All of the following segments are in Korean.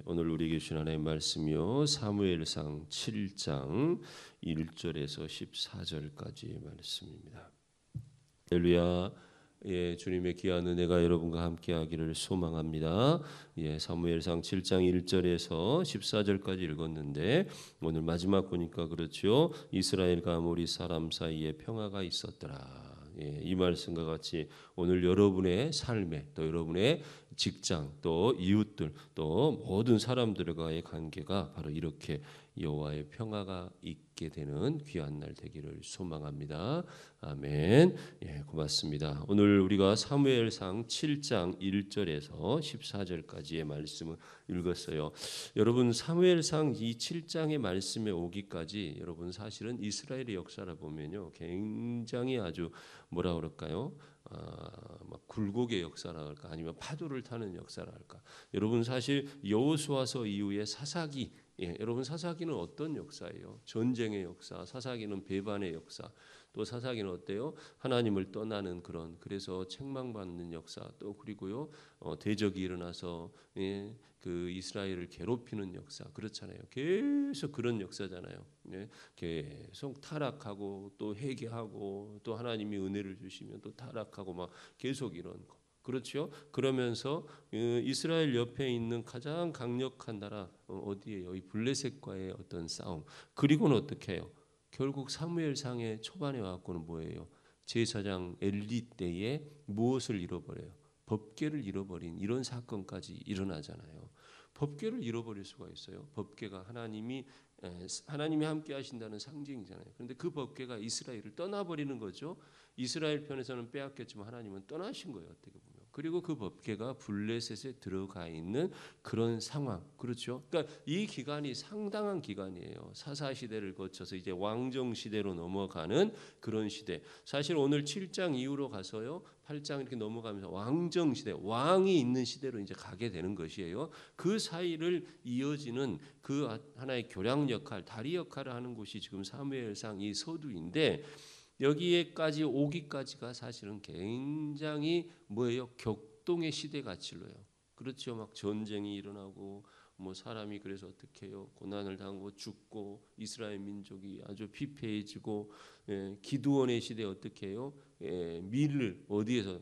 오늘 우리에게 주신 하나님의 말씀이요 사무엘상 7장 1절에서 14절까지 말씀입니다. 할렐루야. 주님의 귀한 은혜가 여러분과 함께하기를 소망합니다. 사무엘상 7장 1절에서 14절까지 읽었는데 오늘 마지막 보니까 그렇죠. 이스라엘과 아모리 사람 사이에 평화가 있었더라. 이 말씀과 같이 오늘 여러분의 삶에 또 여러분의 직장 또 이웃들 또 모든 사람들과의 관계가 바로 이렇게 여호와의 평화가 있게 되는 귀한 날 되기를 소망합니다. 아멘. 고맙습니다. 오늘 우리가 사무엘상 7장 1절에서 14절까지의 말씀을 읽었어요. 여러분 사무엘상 이 7장의 말씀에 오기까지 여러분 사실은 이스라엘의 역사를 보면요 굉장히 아주 뭐라 그럴까요? 막 굴곡의 역사라 할까 아니면 파도를 타는 역사라 할까. 여러분 사실 여호수아서 이후에 사사기 여러분 사사기는 어떤 역사예요? 전쟁의 역사, 사사기는 배반의 역사, 또 사사기는 어때요? 하나님을 떠나는 그런 그래서 책망받는 역사, 또 그리고요 대적이 일어나서 그 이스라엘을 괴롭히는 역사 그렇잖아요. 계속 그런 역사잖아요. 계속 타락하고 또 회개하고 또 하나님이 은혜를 주시면 또 타락하고 막 계속 이런 거. 그렇죠? 그러면서 이스라엘 옆에 있는 가장 강력한 나라 어디예요? 이 블레셋과의 어떤 싸움. 그리고는 어떻게 해요? 결국 사무엘상의 초반에 와갖고는 뭐예요? 제사장 엘리 때에 무엇을 잃어버려요? 법궤를 잃어버린 이런 사건까지 일어나잖아요. 법궤를 잃어버릴 수가 있어요. 법궤가 하나님이 함께 하신다는 상징이잖아요. 그런데 그 법궤가 이스라엘을 떠나버리는 거죠. 이스라엘 편에서는 빼앗겼지만 하나님은 떠나신 거예요. 어떻게 보면. 그리고 그 법궤가 블레셋에 들어가 있는 그런 상황. 그렇죠. 그러니까 이 기간이 상당한 기간이에요. 사사 시대를 거쳐서 이제 왕정 시대로 넘어가는 그런 시대. 사실 오늘 7장 이후로 가서요. 8장 이렇게 넘어가면서 왕정 시대, 왕이 있는 시대로 이제 가게 되는 것이에요. 그 사이를 이어지는 그 하나의 교량 역할, 다리 역할을 하는 곳이 지금 사무엘상 이 서두인데 여기에까지 오기까지가 사실은 굉장히 뭐예요? 격동의 시대가 질러요. 그렇죠. 막 전쟁이 일어나고 뭐 사람이 그래서 어떻게 해요? 고난을 당하고 죽고 이스라엘 민족이 아주 피폐해지고 기드온의 시대에 어떻게 해요? 밀을 어디에서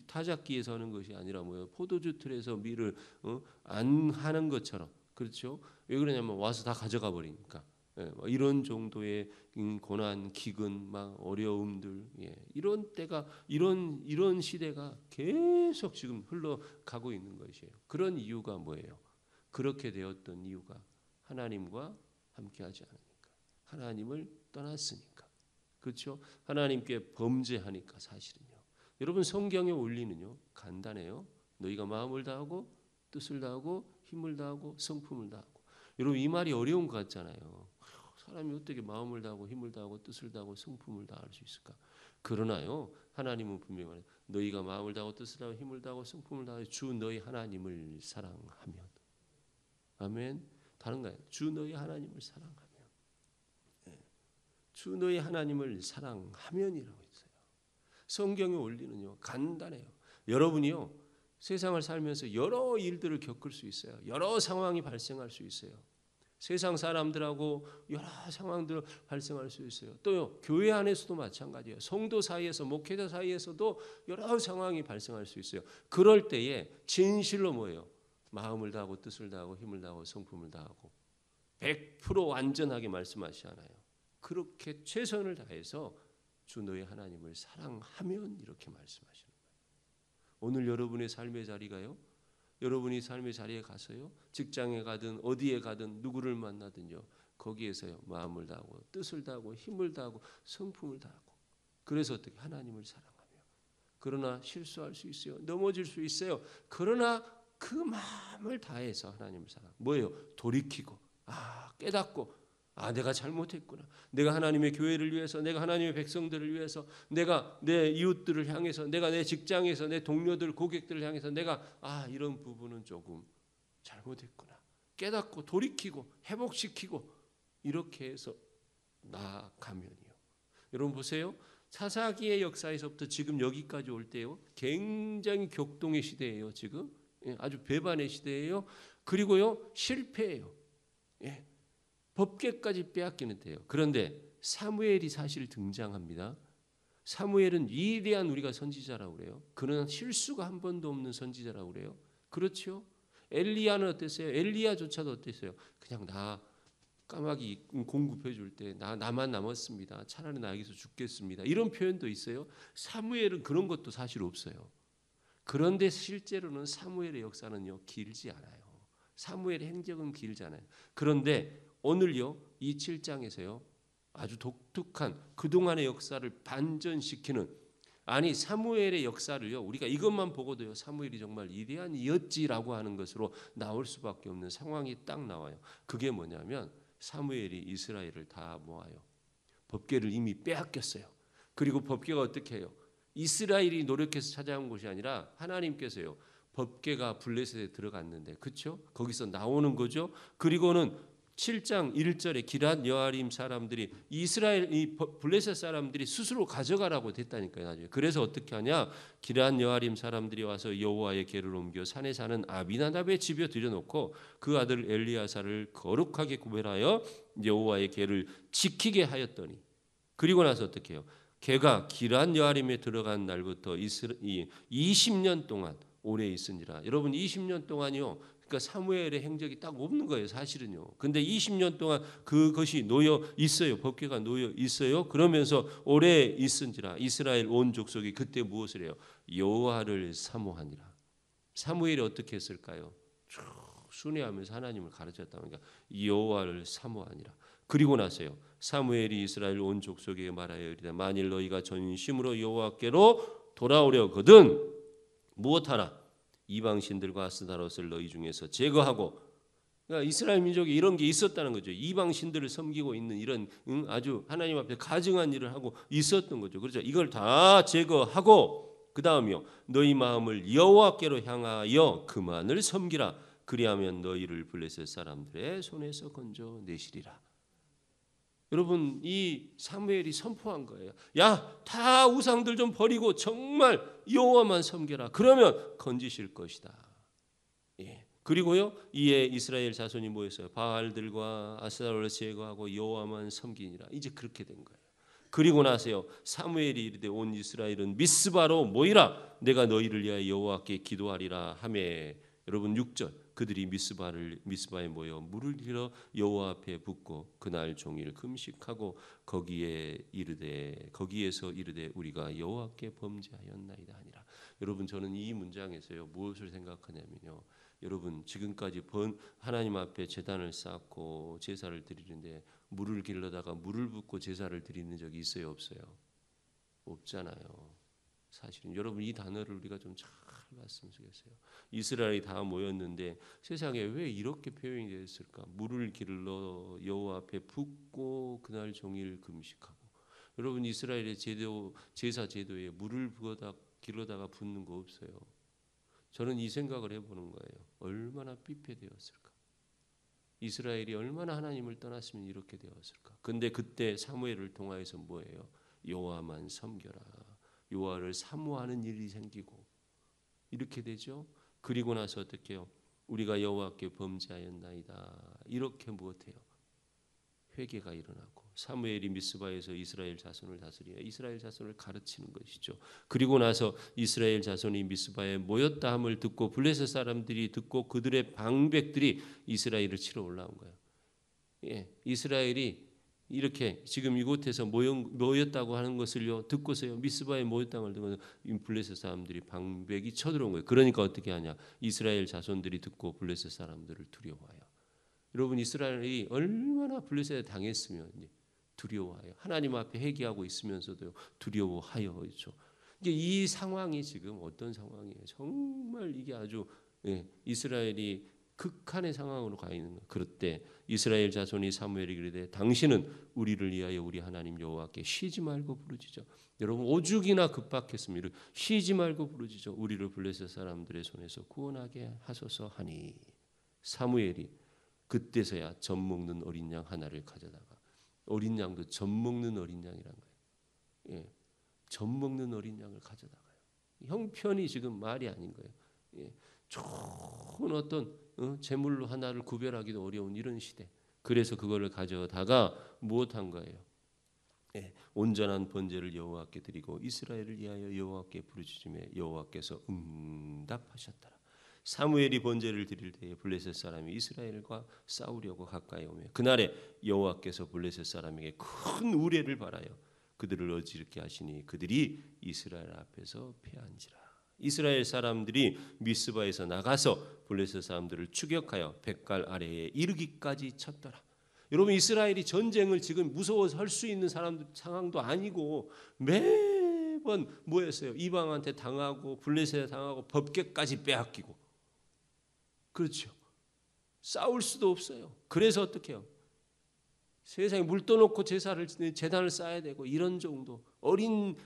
타작기에서 하는 것이 아니라 뭐예요? 포도주 틀에서 밀을 안 하는 것처럼 그렇죠? 왜 그러냐면 와서 다 가져가 버리니까. 이런 정도의 고난, 기근, 막 어려움들, 이런 때가 이런 시대가 계속 지금 흘러가고 있는 것이에요. 그런 이유가 뭐예요? 그렇게 되었던 이유가 하나님과 함께하지 않으니까, 하나님을 떠났으니까, 그렇죠? 하나님께 범죄하니까 사실은요. 여러분 성경의 원리는요 간단해요. 너희가 마음을 다하고 뜻을 다하고 힘을 다하고 성품을 다하고. 여러분 이 말이 어려운 것 같잖아요. 사람이 어떻게 마음을 다하고 힘을 다하고 뜻을 다하고 성품을 다할 수 있을까? 그러나요 하나님은 분명히 말해요. 너희가 마음을 다하고 뜻을 다하고 힘을 다하고 성품을 다하여 주 너희 하나님을 사랑하면. 아멘. 다른 거예요. 주 너희 하나님을 사랑하면. 주 너희 하나님을 사랑하면이라고 있어요. 성경의 원리는요 간단해요. 여러분이요 세상을 살면서 여러 일들을 겪을 수 있어요. 여러 상황이 발생할 수 있어요. 세상 사람들하고 여러 상황들 발생할 수 있어요. 또요 교회 안에서도 마찬가지예요. 성도 사이에서 목회자 사이에서도 여러 상황이 발생할 수 있어요. 그럴 때에 진실로 뭐예요? 마음을 다하고 뜻을 다하고 힘을 다하고 성품을 다하고 100% 완전하게 말씀하시잖아요. 그렇게 최선을 다해서 주 너의 하나님을 사랑하면 이렇게 말씀하시는 거예요. 오늘 여러분의 삶의 자리가요. 여러분이 삶의 자리에 가서요. 직장에 가든 어디에 가든 누구를 만나든요. 거기에서요. 마음을 다하고 뜻을 다하고 힘을 다하고 성품을 다하고. 그래서 어떻게 하나님을 사랑하며. 그러나 실수할 수 있어요. 넘어질 수 있어요. 그러나 그 마음을 다해서 하나님을 사랑. 뭐예요? 돌이키고 깨닫고 내가 잘못했구나. 내가 하나님의 교회를 위해서, 내가 하나님의 백성들을 위해서, 내가 내 이웃들을 향해서, 내가 내 직장에서, 내 동료들, 고객들을 향해서 내가 이런 부분은 조금 잘못했구나. 깨닫고 돌이키고 회복시키고 이렇게 해서 나아가면이요. 여러분 보세요. 사사기의 역사에서부터 지금 여기까지 올 때요. 굉장히 격동의 시대예요. 지금 예, 아주 배반의 시대예요. 그리고요 실패해요. 예, 법궤까지 빼앗기는 때예요. 그런데 사무엘이 사실 등장합니다. 사무엘은 위대한 우리가 선지자라고 그래요. 그는 실수가 한 번도 없는 선지자라고 그래요. 그렇죠? 엘리야는 어땠어요? 엘리야조차도 어땠어요? 그냥 나 까마귀 공급해 줄 때 나만 남았습니다. 차라리 나 여기서 죽겠습니다. 이런 표현도 있어요. 사무엘은 그런 것도 사실 없어요. 그런데 실제로는 사무엘의 역사는요 길지 않아요. 사무엘의 행적은 길지 않아요. 그런데 오늘요 이 7장에서요 아주 독특한 그동안의 역사를 반전시키는, 아니 사무엘의 역사를요 우리가 이것만 보고도요 사무엘이 정말 위대한 이었지라고 하는 것으로 나올 수밖에 없는 상황이 딱 나와요. 그게 뭐냐면 사무엘이 이스라엘을 다 모아요. 법궤를 이미 빼앗겼어요. 그리고 법궤가 어떻게 해요? 이스라엘이 노력해서 찾아온 것이 아니라 하나님께서요 법궤가 블레셋에 들어갔는데, 그렇죠? 거기서 나오는 거죠. 그리고는 7장 1절에 기럇 여아림 사람들이 이스라엘 이 블레셋 사람들이 스스로 가져가라고 됐다니까요. 나중에. 그래서 어떻게 하냐? 기럇 여아림 사람들이 와서 여호와의 궤를 옮겨 산에 사는 아비나답의 집에 들여놓고 그 아들 엘리야사를 거룩하게 구별하여 여호와의 궤를 지키게 하였더니, 그리고 나서 어떻게 해요? 걔가 기럇 여아림에 들어간 날부터 20년 동안 오래 있으니라. 여러분 20년 동안이요. 그러니까 사무엘의 행적이 딱 없는 거예요, 사실은요. 근데 20년 동안 그것이 놓여 있어요. 법궤가 놓여 있어요. 그러면서 오래 있은지라 이스라엘 온 족속이 그때 무엇을 해요? 여호와를 사모하니라. 사무엘이 어떻게 했을까요? 쭉 순회하면서 하나님을 가르쳤다. 그러니까 여호와를 사모하니라. 그리고 나서요. 사무엘이 이스라엘 온 족속에게 말하여 이르되 만일 너희가 전심으로 여호와께로 돌아오려거든 무엇하라? 이방 신들과 아스타롯을 너희 중에서 제거하고, 그러니까 이스라엘 민족이 이런 게 있었다는 거죠. 이방 신들을 섬기고 있는 이런 아주 하나님 앞에 가증한 일을 하고 있었던 거죠. 그렇죠? 이걸 다 제거하고 그 다음이요. 너희 마음을 여호와께로 향하여 그만을 섬기라. 그리하면 너희를 블레셋 사람들의 손에서 건져내시리라. 여러분 이 사무엘이 선포한 거예요. 야, 다 우상들 좀 버리고 정말 여호와만 섬겨라. 그러면 건지실 것이다. 예. 그리고요 이에 이스라엘 자손이 모였어요. 바알들과 아스타롯을 제거하고 여호와만 섬기니라. 이제 그렇게 된 거예요. 그리고 나서요 사무엘이 이르되 온 이스라엘은 미스바로 모이라. 내가 너희를 위하여 여호와께 기도하리라 하매, 여러분 6절 그들이 미스바에 모여 물을 길어 여호와 앞에 붓고 그날 종일 금식하고 거기에서 이르되 우리가 여호와께 범죄하였나이다 하니라. 여러분 저는 이 문장에서요 무엇을 생각하냐면요, 여러분 지금까지 하나님 앞에 제단을 쌓고 제사를 드리는데 물을 길러다가 물을 붓고 제사를 드리는 적이 있어요, 없어요? 없잖아요. 사실은 여러분 이 단어를 우리가 좀 잘 봤으면 좋겠어요. 이스라엘이 다 모였는데 세상에 왜 이렇게 표현이 되었을까? 물을 길러 여호와 앞에 붓고 그날 종일 금식하고. 여러분 이스라엘의 제사 제도에 물을 길러다가 붓는 거 없어요. 저는 이 생각을 해보는 거예요. 얼마나 삐패되었을까? 이스라엘이 얼마나 하나님을 떠났으면 이렇게 되었을까? 근데 그때 사무엘을 통하여서 뭐예요? 여호와만 섬겨라. 여호와를 사모하는 일이 생기고 이렇게 되죠. 그리고 나서 어떻게 해요? 우리가 여호와께 범죄하였나이다. 이렇게 무엇해요? 회개가 일어나고 사무엘이 미스바에서 이스라엘 자손을 다스리며 이스라엘 자손을 가르치는 것이죠. 그리고 나서 이스라엘 자손이 미스바에 모였다 함을 듣고 블레셋 사람들이 듣고 그들의 방백들이 이스라엘을 치러 올라온 거예요. 예, 이스라엘이 이렇게 지금 이곳에서 모였다고 하는 것을요 듣고서요 미스바에 모였다는 걸 듣고 블레셋 사람들이 방백이 쳐들어온 거예요. 그러니까 어떻게 하냐? 이스라엘 자손들이 듣고 블레셋 사람들을 두려워해요. 여러분 이스라엘이 얼마나 블레셋에 당했으면 두려워해요. 하나님 앞에 회개하고 있으면서도 두려워하여 그렇죠. 이 상황이 지금 어떤 상황이에요? 정말 이게 아주 이스라엘이 극한의 상황으로 가 있는 거예요. 그럴 때 이스라엘 자손이 사무엘에게 이르되 당신은 우리를 위하여 우리 하나님 여호와께 쉬지 말고 부르짖어. 여러분 오죽이나 급박했습니다. 쉬지 말고 부르짖어 우리를 블레셋 사람들의 손에서 구원하게 하소서 하니, 사무엘이 그때서야 젖 먹는 어린 양 하나를 가져다가, 어린 양도 젖 먹는 어린 양이란 거예요. 예, 젖 먹는 어린 양을 가져다가요. 형편이 지금 말이 아닌 거예요. 예, 좋은 어떤 재물 하나를 구별하기도 어려운 이런 시대. 그래서 그거를 가져다가 무엇한 거예요? 예, 온전한 번제를 여호와께 드리고 이스라엘을 위하여 여호와께 부르짖음에 여호와께서 응답하셨더라. 사무엘이 번제를 드릴 때에 블레셋 사람이 이스라엘과 싸우려고 가까이 오며 그날에 여호와께서 블레셋 사람에게 큰 우레를 발하여 그들을 어지럽게 하시니 그들이 이스라엘 앞에서 패한지라. 이스라엘 사람들이 미스바에서 나가서 블레셋 사람들을 추격하여 백갈 아래에 이르기까지 쳤더라. 여러분 이스라엘이 전쟁을 지금 무서워서 할 수 있는 상황도 아니고 매번 뭐였어요? 이방한테 당하고 블레셋에 당하고 법궤까지 빼앗기고 그렇죠. 싸울 수도 없어요. 그래서 어떻게 해요? 세상에 물 떠놓고 제단을 쌓아야 되고 이런 정도 어린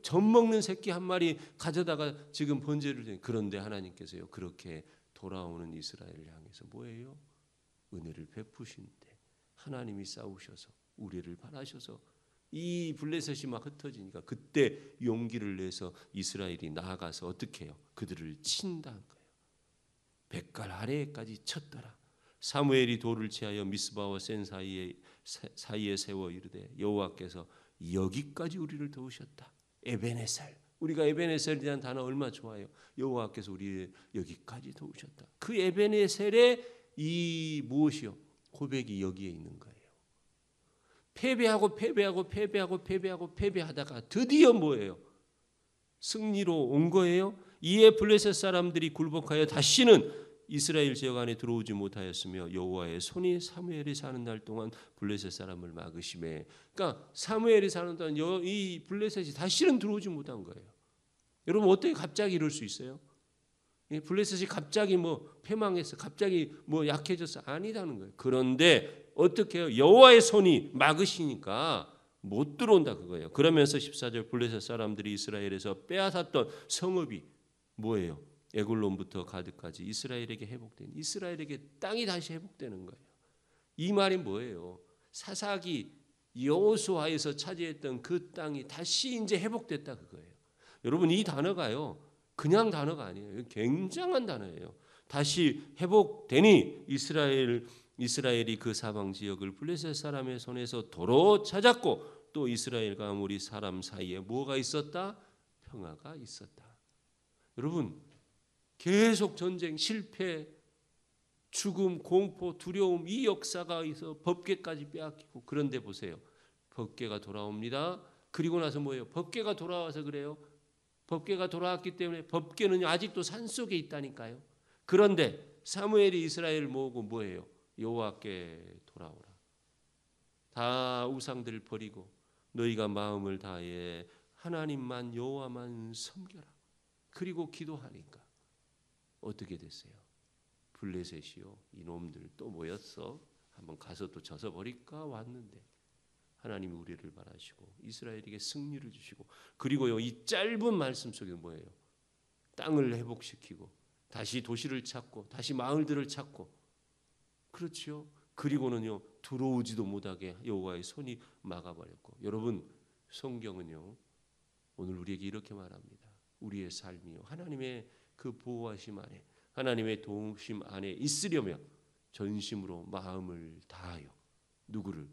젖 먹는 새끼 한 마리 가져다가 지금 번제를 해. 그런데 하나님께서요 그렇게 돌아오는 이스라엘을 향해서 뭐예요? 은혜를 베푸신데 하나님이 싸우셔서 우리를 바라셔서 이 블레셋이 막 흩어지니까 그때 용기를 내서 이스라엘이 나아가서 어떻게 해요? 그들을 친다는 거예요. 백갈 아래에까지 쳤더라. 사무엘이 돌을 취하여 미스바와 센 사이에 세워 이르되 여호와께서 여기까지 우리를 도우셨다. 에베네셀. 우리가 에베네셀이라는 단어 얼마나 좋아요. 여호와께서 우리를 여기까지 도우셨다. 그 에베네셀의 이 무엇이요? 고백이 여기에 있는 거예요. 패배하다가 드디어 뭐예요? 승리로 온 거예요. 이에 블레셋 사람들이 굴복하여 다시는 이스라엘 지역 안에 들어오지 못하였으며 여호와의 손이 사무엘이 사는 날 동안 블레셋 사람을 막으심에, 그러니까 사무엘이 사는 동안 이 블레셋이 다시는 들어오지 못한 거예요. 여러분 어떻게 갑자기 이럴 수 있어요? 블레셋이 갑자기 패망해서 갑자기 약해져서 아니다는 거예요. 그런데 어떻게 해요? 여호와의 손이 막으시니까 못 들어온다 그거예요. 그러면서 14절 블레셋 사람들이 이스라엘에서 빼앗았던 성읍이 뭐예요? 에굴론부터 가드까지 이스라엘에게 회복된, 이스라엘에게 땅이 다시 회복되는 거예요. 이 말이 뭐예요? 사사기 여호수아에서 차지했던 그 땅이 다시 이제 회복됐다 그거예요. 여러분 이 단어가요 그냥 단어가 아니에요. 굉장한 단어예요. 다시 회복되니 이스라엘이 그 사방 지역을 블레셋 사람의 손에서 도로 찾았고 또 이스라엘과 아모리 사람 사이에 뭐가 있었다? 평화가 있었다. 여러분 계속 전쟁, 실패, 죽음, 공포, 두려움 이 역사가 있어 법궤까지 빼앗기고 그런데 보세요. 법궤가 돌아옵니다. 그리고 나서 뭐예요? 법궤가 돌아와서 그래요. 법궤가 돌아왔기 때문에 법궤는 아직도 산속에 있다니까요. 그런데 사무엘이 이스라엘을 모으고 뭐예요? 여호와께 돌아오라. 다 우상들을 버리고 너희가 마음을 다해 하나님만 여호와만 섬겨라. 그리고 기도하니까 어떻게 됐어요? 블레셋이요 이놈들 또 모였어. 한번 가서 또 져서 버릴까 왔는데 하나님이 우리를 바라시고 이스라엘에게 승리를 주시고 그리고요 이 짧은 말씀 속에 뭐예요? 땅을 회복시키고 다시 도시를 찾고 다시 마을들을 찾고 그렇죠. 그리고는요 들어오지도 못하게 여호와의 손이 막아버렸고 여러분 성경은요 오늘 우리에게 이렇게 말합니다. 우리의 삶이요 하나님의 그 보호하심 안에 하나님의 도우심 안에 있으려면 전심으로 마음을 다하여 누구를?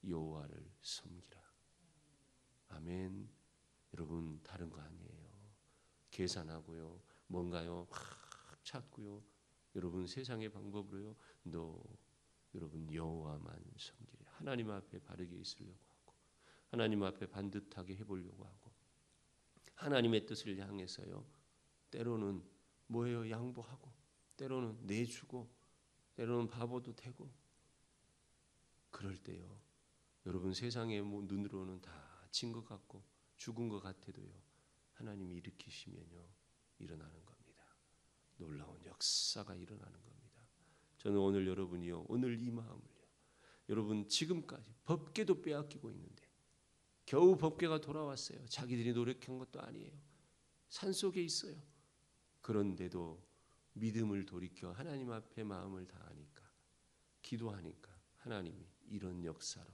여호와를 섬기라. 아멘. 여러분 다른 거 아니에요. 계산하고요 뭔가요 막 찾고요 여러분 세상의 방법으로요 여러분 여호와만 섬기라. 하나님 앞에 바르게 있으려고 하고 하나님 앞에 반듯하게 해보려고 하고 하나님의 뜻을 향해서요 때로는 뭐예요? 양보하고 때로는 내주고 때로는 바보도 되고 그럴 때요 여러분 세상의 눈으로는 다 진 것 같고 죽은 것 같아도요 하나님이 일으키시면요 일어나는 겁니다. 놀라운 역사가 일어나는 겁니다. 저는 오늘 여러분이요 오늘 이 마음을요 여러분 지금까지 법궤도 빼앗기고 있는데 겨우 법궤가 돌아왔어요. 자기들이 노력한 것도 아니에요. 산속에 있어요. 그런데도 믿음을 돌이켜 하나님 앞에 마음을 다하니까 기도하니까 하나님이 이런 역사로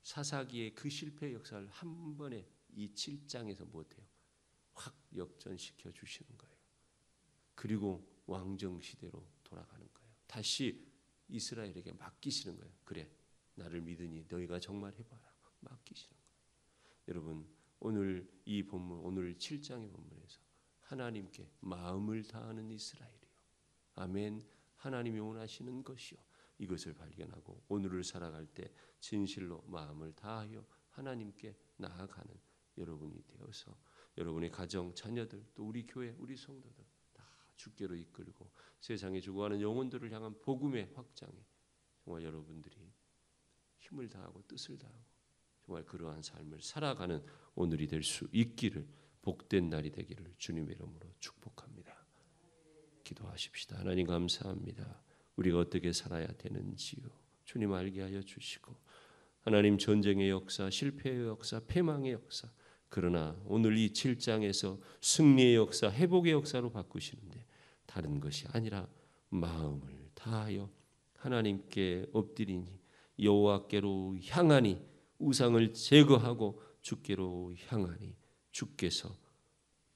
사사기의 그 실패 역사를 한 번에 이 7장에서 못해요. 확 역전시켜 주시는 거예요. 그리고 왕정 시대로 돌아가는 거예요. 다시 이스라엘에게 맡기시는 거예요. 그래, 나를 믿으니 너희가 정말 해봐라. 맡기시는 거예요. 여러분, 오늘 이 본문, 오늘 7장의 본문에서 하나님께 마음을 다하는 이스라엘이요. 아멘. 하나님이 원하시는 것이요. 이것을 발견하고 오늘을 살아갈 때 진실로 마음을 다하여 하나님께 나아가는 여러분이 되어서 여러분의 가정, 자녀들, 또 우리 교회, 우리 성도들 다 주께로 이끌고 세상에 죽어가는 영혼들을 향한 복음의 확장에 정말 여러분들이 힘을 다하고 뜻을 다하고 정말 그러한 삶을 살아가는 오늘이 될 수 있기를, 복된 날이 되기를 주님의 이름으로 축복합니다. 기도하십시다. 하나님 감사합니다. 우리가 어떻게 살아야 되는지요. 주님 알게 하여 주시고, 하나님 전쟁의 역사, 실패의 역사, 패망의 역사, 그러나 오늘 이 7장에서 승리의 역사, 회복의 역사로 바꾸시는데 다른 것이 아니라 마음을 다하여 하나님께 엎드리니 여호와께로 향하니 우상을 제거하고 주께로 향하니 주께서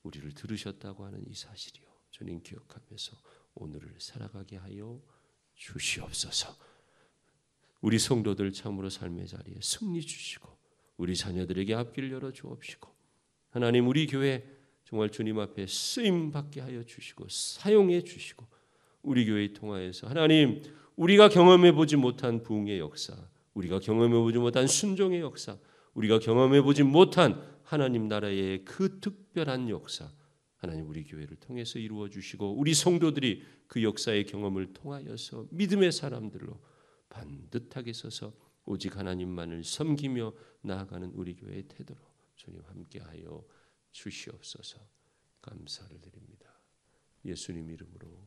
우리를 들으셨다고 하는 이 사실이요. 주님 기억하면서 오늘을 살아가게 하여 주시옵소서. 우리 성도들 참으로 삶의 자리에 승리 주시고 우리 자녀들에게 앞길 열어 주옵시고 하나님 우리 교회 정말 주님 앞에 쓰임 받게 하여 주시고 사용해 주시고 우리 교회에 통하여서 하나님 우리가 경험해 보지 못한 부흥의 역사, 우리가 경험해 보지 못한 순종의 역사, 우리가 경험해 보지 못한 하나님 나라의 그 특별한 역사, 하나님 우리 교회를 통해서 이루어 주시고 우리 성도들이 그 역사의 경험을 통하여서 믿음의 사람들로 반듯하게 서서 오직 하나님만을 섬기며 나아가는 우리 교회의 태도로 주님 함께하여 주시옵소서. 감사를 드립니다. 예수님 이름으로